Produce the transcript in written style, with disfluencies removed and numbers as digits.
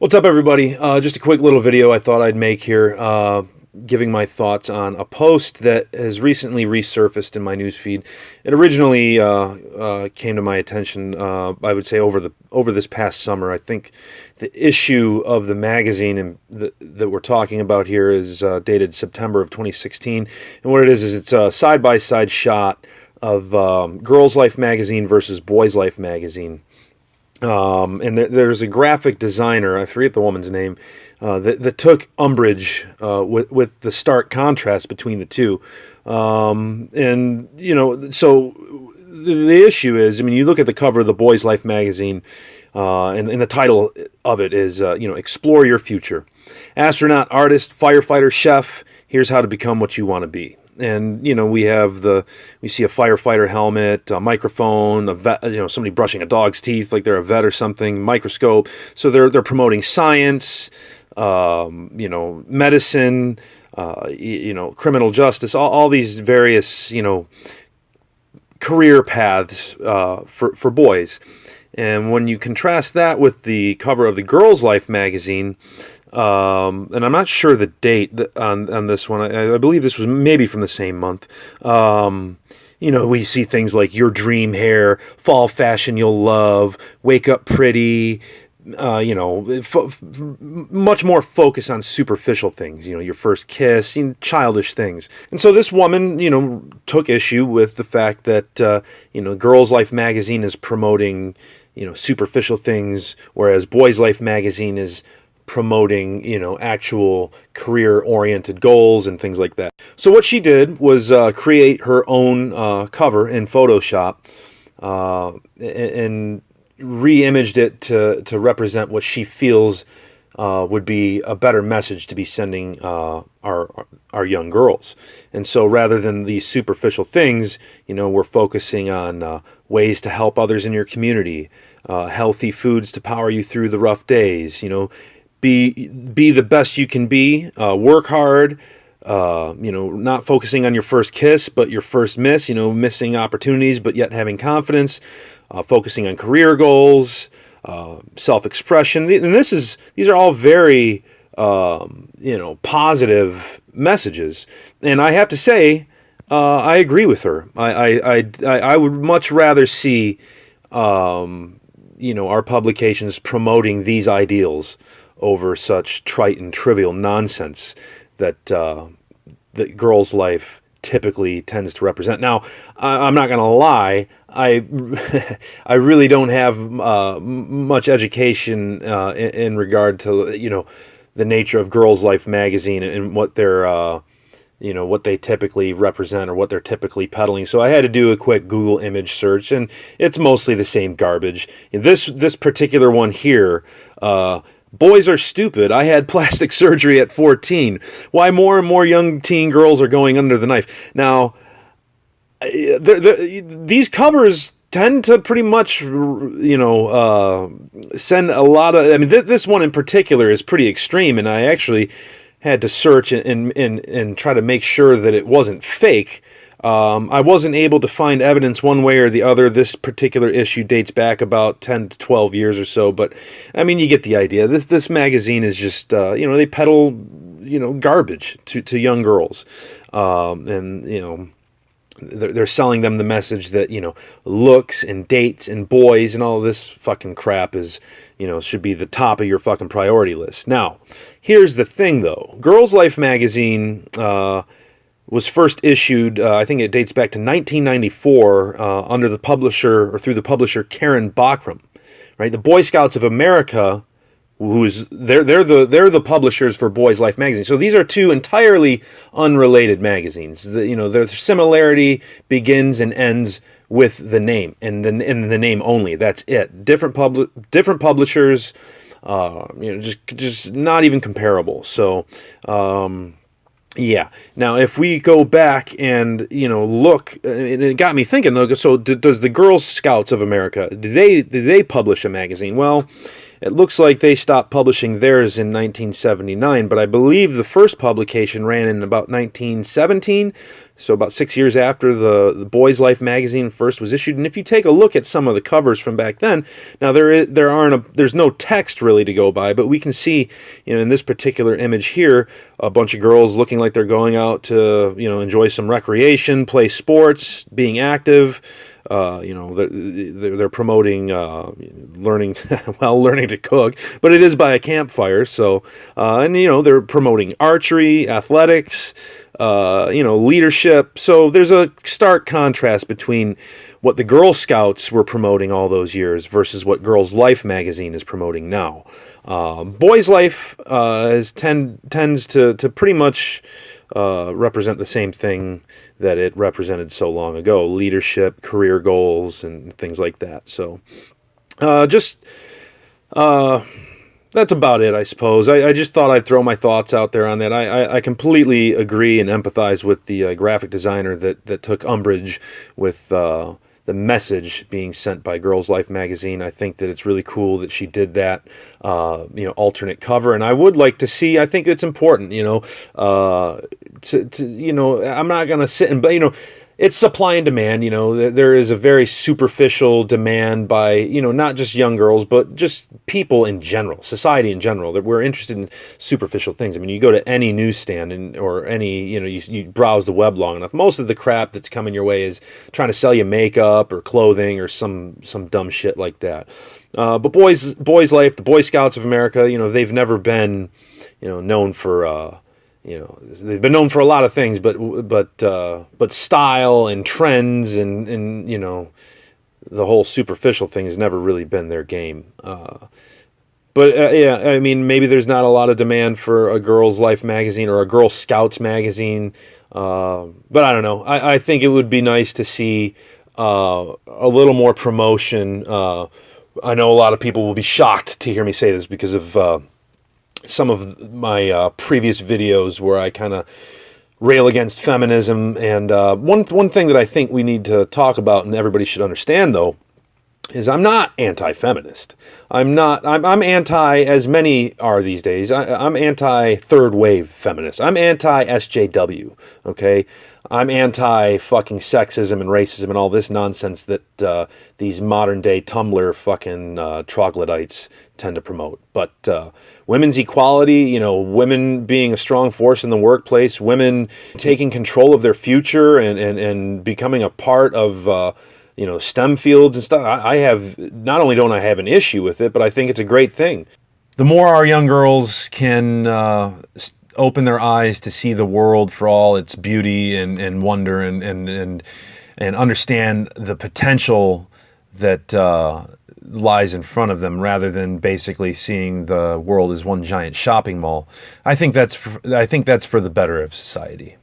What's up, everybody? Just a quick little video I thought I'd make here, giving my thoughts on a post that has recently resurfaced in my newsfeed. It originally came to my attention, I would say, over this past summer. I think the issue of the magazine that we're talking about here is dated September of 2016, and what it is it's a side-by-side shot of Girls Life magazine versus Boys Life magazine. And there's a graphic designer, I forget the woman's name, that took umbrage with the stark contrast between the two. And, so the issue is, you look at the cover of the Boys Life magazine, and the title of it is, Explore Your Future. Astronaut, artist, firefighter, chef, here's how to become what you want to be. And we see a firefighter helmet, a microphone, a vet, somebody brushing a dog's teeth like they're a vet or something, microscope. So they're promoting science, medicine, criminal justice, all these various career paths for boys. And when you contrast that with the cover of the Girls Life magazine, and I'm not sure the date on this one. I believe this was maybe from the same month. We see things like your dream hair, fall fashion you'll love, wake up pretty, much more focus on superficial things, your first kiss, childish things. And so this woman, took issue with the fact that, Girls Life magazine is promoting, superficial things, whereas Boys Life magazine is promoting, actual career-oriented goals and things like that. So what she did was create her own cover in Photoshop and re-imaged it to represent what she feels would be a better message to be sending our young girls. And so rather than these superficial things, we're focusing on ways to help others in your community, healthy foods to power you through the rough days, be the best you can be, work hard, not focusing on your first kiss, but your first miss, missing opportunities, but yet having confidence, focusing on career goals, self-expression. And these are all very, positive messages. And I have to say, I agree with her. I would much rather see, our publications promoting these ideals over such trite and trivial nonsense that Girls Life typically tends to represent. Now, I'm not going to lie, I really don't have much education in regard to the nature of Girls Life magazine and what they're what they typically represent or what they're typically peddling. So I had to do a quick Google image search, and it's mostly the same garbage. This particular one here, boys are stupid. I had plastic surgery at 14. Why more and more young teen girls are going under the knife. Now, these covers tend to pretty much, send a lot of... this one in particular is pretty extreme, and I actually had to search and try to make sure that it wasn't fake. I wasn't able to find evidence one way or the other. This particular issue dates back about 10 to 12 years or so, but you get the idea. This magazine is just, they peddle, garbage to young girls. And they're selling them the message that, looks and dates and boys and all this fucking crap is, should be the top of your fucking priority list. Now, here's the thing though. Girls Life magazine, was first issued, I think it dates back to 1994, under the publisher, or through the publisher Karen Bachram, right? The Boy Scouts of America, they're the publishers for Boys Life magazine. So these are two entirely unrelated magazines. Their similarity begins and ends with the name, and the name only. That's it. Different publishers, just not even comparable. So. Yeah. Now, if we go back and look, and it got me thinking though. So, does the Girl Scouts of America do they publish a magazine? Well, it looks like they stopped publishing theirs in 1979, but I believe the first publication ran in about 1917 So about 6 years after the Boys Life magazine first was issued. And if you take a look at some of the covers from back then, now there's no text really to go by, but we can see, in this particular image here, a bunch of girls looking like they're going out to, enjoy some recreation, play sports, being active. They're promoting learning, learning to cook, but it is by a campfire. So, and they're promoting archery, athletics, leadership. So there's a stark contrast between what the Girl Scouts were promoting all those years versus what Girls Life magazine is promoting now. Boys Life tends to pretty much represent the same thing that it represented so long ago: leadership, career goals, and things like that. So, that's about it, I suppose. I just thought I'd throw my thoughts out there on that. I completely agree and empathize with the graphic designer that took umbrage with the message being sent by Girls Life magazine. I think that it's really cool that she did that, alternate cover. And I would like to see, I think it's important, I'm not going to sit and, it's supply and demand. There is a very superficial demand by, not just young girls, but just people in general, society in general, that we're interested in superficial things. I mean, you go to any newsstand or any, you browse the web long enough, most of the crap that's coming your way is trying to sell you makeup or clothing or some dumb shit like that. But Boys Life, the Boy Scouts of America, they've never been, known for, they've been known for a lot of things, but style and trends and the whole superficial thing has never really been their game. Yeah, I mean, maybe there's not a lot of demand for a Girls Life magazine or a Girl Scouts magazine, but I don't know. I think it would be nice to see a little more promotion. I know a lot of people will be shocked to hear me say this because of some of my previous videos where I kind of rail against feminism. And one thing that I think we need to talk about and everybody should understand, though, is I'm not anti-feminist. I'm anti, as many are these days, I'm anti-third wave feminist. I'm anti-SJW, okay? I'm anti-fucking sexism and racism and all this nonsense that these modern-day Tumblr fucking troglodytes tend to promote. But women's equality, women being a strong force in the workplace, women taking control of their future and becoming a part of STEM fields and stuff. I have, not only don't I have an issue with it, but I think it's a great thing. The more our young girls can open their eyes to see the world for all its beauty and wonder and understand the potential that lies in front of them, rather than basically seeing the world as one giant shopping mall, I think that's for the better of society.